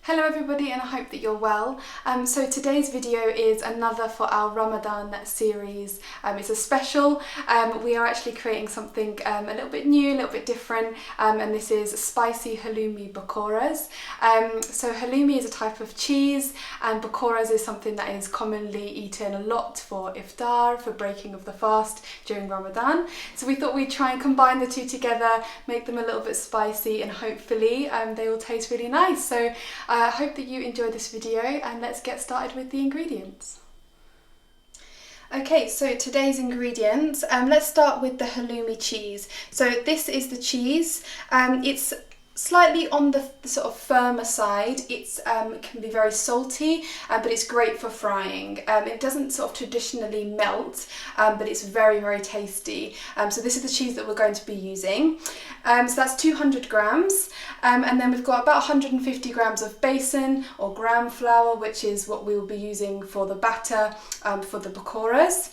Hello everybody, and I hope that you're well. So today's video is another for our Ramadan series. It's a special. We are actually creating something a little bit new, a little bit different, and this is spicy halloumi pakoras. So halloumi is a type of cheese, and pakoras is something that is commonly eaten a lot for iftar, for breaking of the fast during Ramadan. So we thought we'd try and combine the two together, make them a little bit spicy, and hopefully they will taste really nice. So I hope that you enjoy this video, and let's get started with the ingredients. Okay, so today's ingredients, let's start with the halloumi cheese. So this is the cheese. It's slightly on the sort of firmer side. It can be very salty, but it's great for frying. It doesn't sort of traditionally melt, but it's very, very tasty. So this is the cheese that we're going to be using. So that's 200 grams. And then we've got about 150 grams of Basin or gram flour, which is what we will be using for the batter for the pakoras.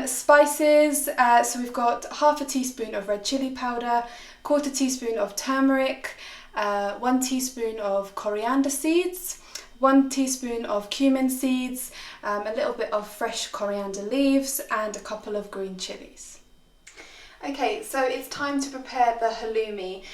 Spices, so we've got half a teaspoon of red chilli powder, quarter teaspoon of turmeric, 1 teaspoon of coriander seeds, 1 teaspoon of cumin seeds, a little bit of fresh coriander leaves, and a couple of green chillies. Okay, so it's time to prepare the halloumi.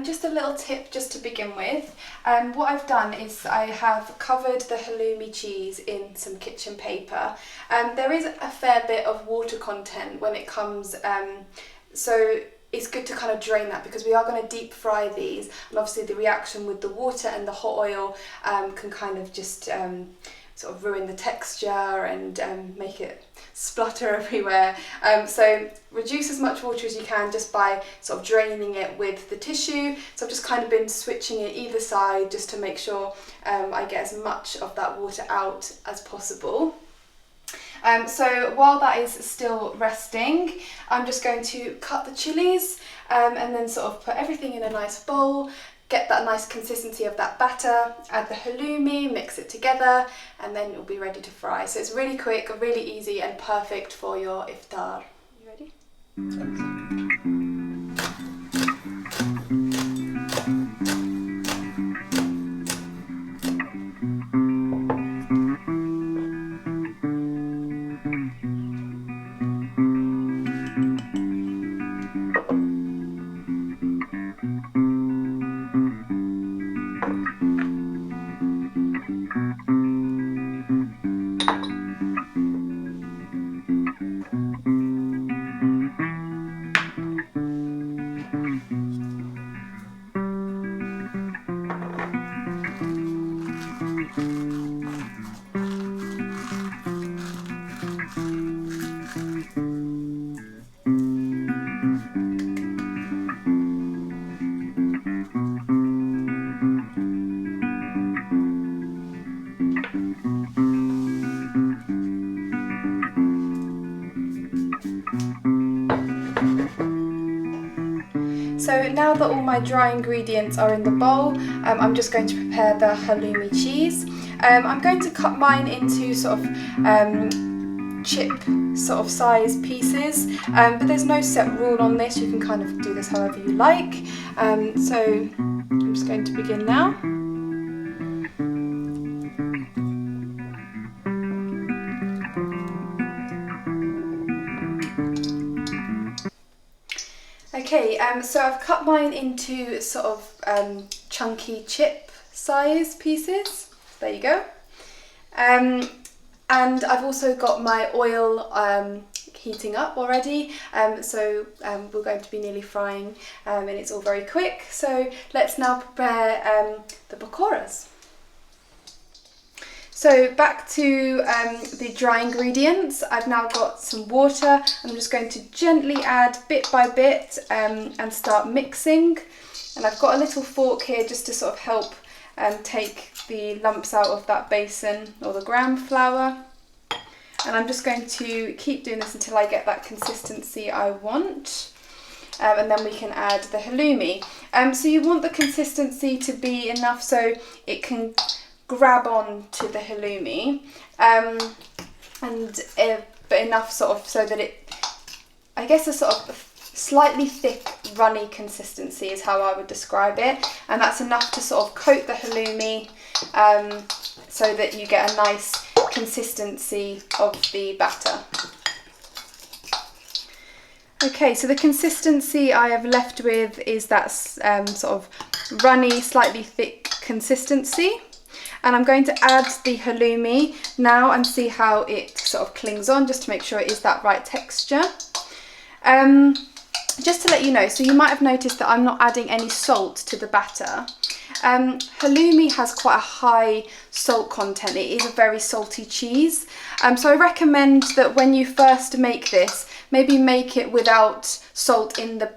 Just a little tip just to begin with. What I've done is I have covered the halloumi cheese in some kitchen paper. There is a fair bit of water content when it comes, so it's good to kind of drain that because we are going to deep fry these, and obviously the reaction with the water and the hot oil can kind of just sort of ruin the texture and make it splutter everywhere. So reduce as much water as you can just by sort of draining it with the tissue. So I've just kind of been switching it either side just to make sure I get as much of that water out as possible. So while that is still resting, I'm just going to cut the chilies and then sort of put everything in a nice bowl, get that nice consistency of that batter, add the halloumi, mix it together, and then it'll be ready to fry. So it's really quick, really easy, and perfect for your iftar. You ready? So now that all my dry ingredients are in the bowl, I'm just going to prepare the halloumi cheese. I'm going to cut mine into sort of chip sort of size pieces, but there's no set rule on this. You can kind of do this however you like. So I'm just going to begin now. Okay, so I've cut mine into sort of chunky chip size pieces. There you go. And I've also got my oil heating up already, so we're going to be nearly frying, and it's all very quick. So let's now prepare the pakoras. So back to the dry ingredients. I've now got some water. I'm just going to gently add bit by bit and start mixing. And I've got a little fork here just to sort of help take the lumps out of that basin or the gram flour. And I'm just going to keep doing this until I get that consistency I want. And then we can add the halloumi. So you want the consistency to be enough so it can grab on to the halloumi, but enough sort of so that it, I guess, a sort of slightly thick, runny consistency is how I would describe it, and that's enough to sort of coat the halloumi so that you get a nice consistency of the batter. Okay, so the consistency I have left with is that sort of runny, slightly thick consistency. And I'm going to add the halloumi now and see how it sort of clings on, just to make sure it is that right texture. Just to let you know, so you might have noticed that I'm not adding any salt to the batter. Halloumi has quite a high salt content. It is a very salty cheese. So I recommend that when you first make this, maybe make it without salt in the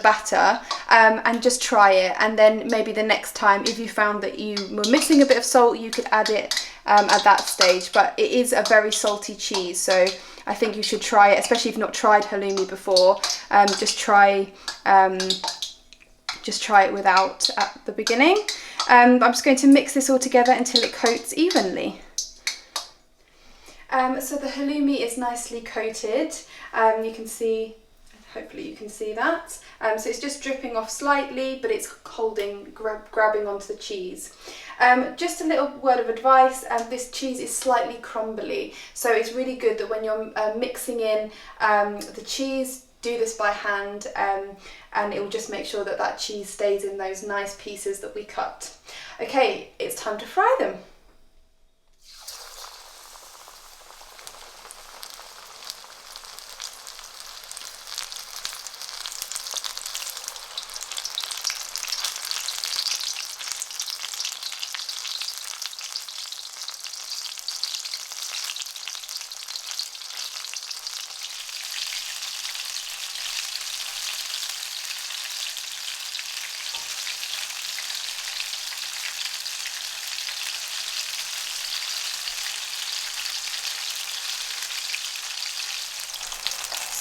batter and just try it. And then maybe the next time, if you found that you were missing a bit of salt, you could add it at that stage. But it is a very salty cheese, so I think you should try it, especially if you've not tried halloumi before. Just try it without at the beginning. I'm just going to mix this all together until it coats evenly. So the halloumi is nicely coated. You can see, hopefully you can see that. So it's just dripping off slightly, but it's grabbing onto the cheese. Just a little word of advice, this cheese is slightly crumbly, so it's really good that when you're mixing in the cheese, do this by hand, and it will just make sure that that cheese stays in those nice pieces that we cut. Okay, it's time to fry them.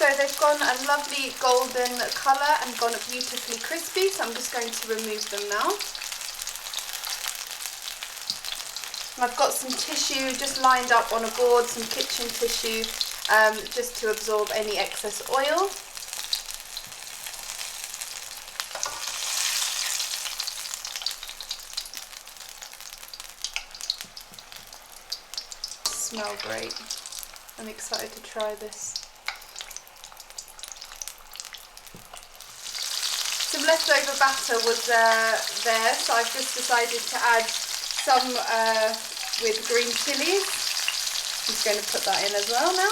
So they've gone a lovely golden colour and gone beautifully crispy, so I'm just going to remove them now. And I've got some tissue just lined up on a board, some kitchen tissue, just to absorb any excess oil. Smell great. I'm excited to try this. Some leftover batter was there, so I've just decided to add some with green chillies. I'm just going to put that in as well now.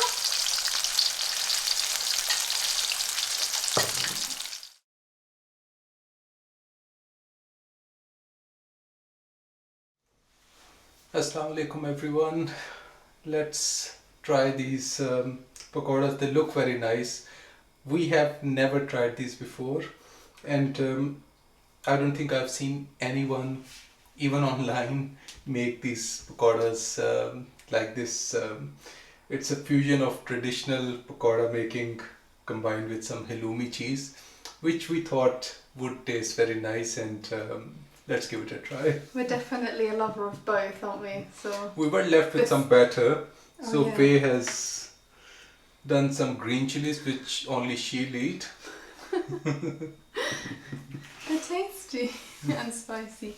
Assalamu alaikum everyone. Let's try these pakoras. They look very nice. We have never tried these before, and I don't think I've seen anyone, even online, make these pakoras like this. It's a fusion of traditional pakora making combined with some halloumi cheese, which we thought would taste very nice, and let's give it a try. We're definitely a lover of both, aren't we? So we were left with some batter. So yeah. Faye has done some green chilies, which only she'll eat. They're tasty and spicy.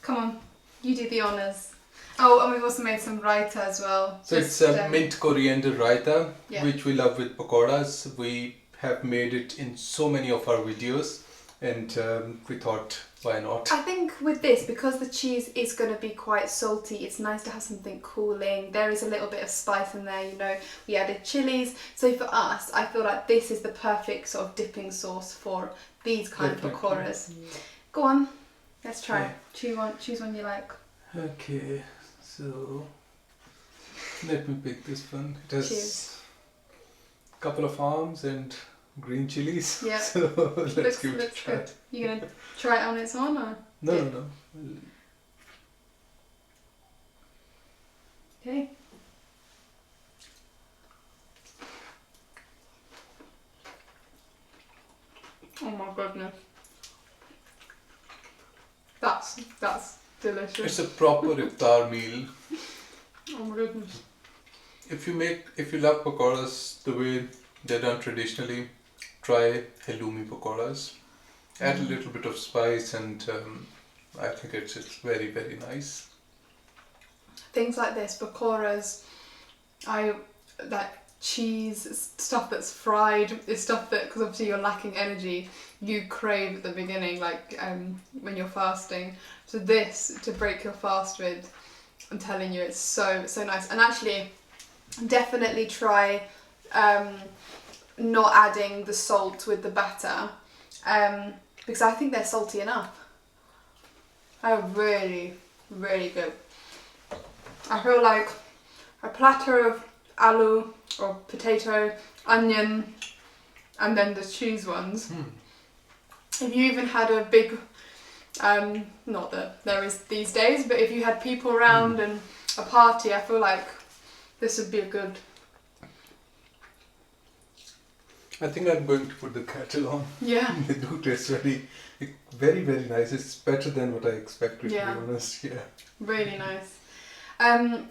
Come on, you do the honours. Oh, and we've also made some raita as well. So it's a mint coriander raita, yeah, which we love with pakoras. We have made it in so many of our videos, and we thought, why not? I think with this, because the cheese is going to be quite salty, it's nice to have something cooling. There is a little bit of spice in there, you know, we added chilies. So for us, I feel like this is the perfect sort of dipping sauce for these kind of pakoras. Go on, let's try. Yeah. Choose one you like. Okay, so let me pick this one. It has a couple of arms and green chilies. Yeah. So let's give it a try. Good. You gonna try it on its own or? No. Okay. Oh my goodness. That's delicious. It's a proper iftar meal. Oh my goodness. If you love pakoras the way they're done traditionally, try halloumi pakoras. Add a little bit of spice and I think it's very, very nice. Things like this, pakoras, I like cheese, stuff that's fried, is stuff that, because obviously you're lacking energy, you crave at the beginning, like when you're fasting. So this, to break your fast with, I'm telling you, it's so nice. And actually, definitely try not adding the salt with the batter, because I think they're salty enough. They're really, really good. I feel like a platter of aloo or potato, onion, and then the cheese ones. If you even had a big, not that there is these days, but if you had people around and a party, I feel like this would be a good. I think I'm going to put the kettle on. Yeah. They do taste very, very, very nice. It's better than what I expected, to be honest. Yeah. Really nice. I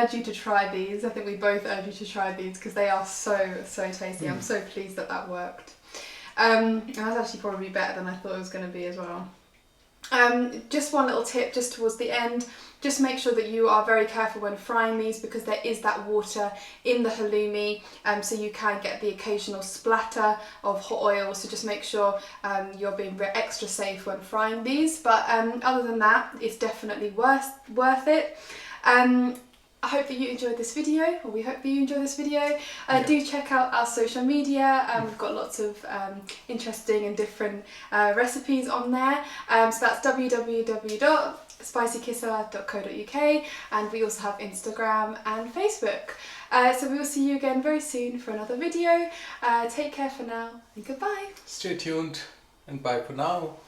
urge you to try these. I think we both urge you to try these because they are so tasty. I'm so pleased that worked. And that's actually probably better than I thought it was going to be as well. Just one little tip just towards the end. Just make sure that you are very careful when frying these because there is that water in the halloumi, so you can get the occasional splatter of hot oil, so just make sure you're being extra safe when frying these. But other than that, it's definitely worth it. I hope that you enjoyed this video, or we hope that you enjoyed this video. Do check out our social media. We've got lots of interesting and different recipes on there. So that's www.spicyqissah.co.uk, and we also have Instagram and Facebook. So we will see you again very soon for another video. Take care for now, and goodbye. Stay tuned, and bye for now.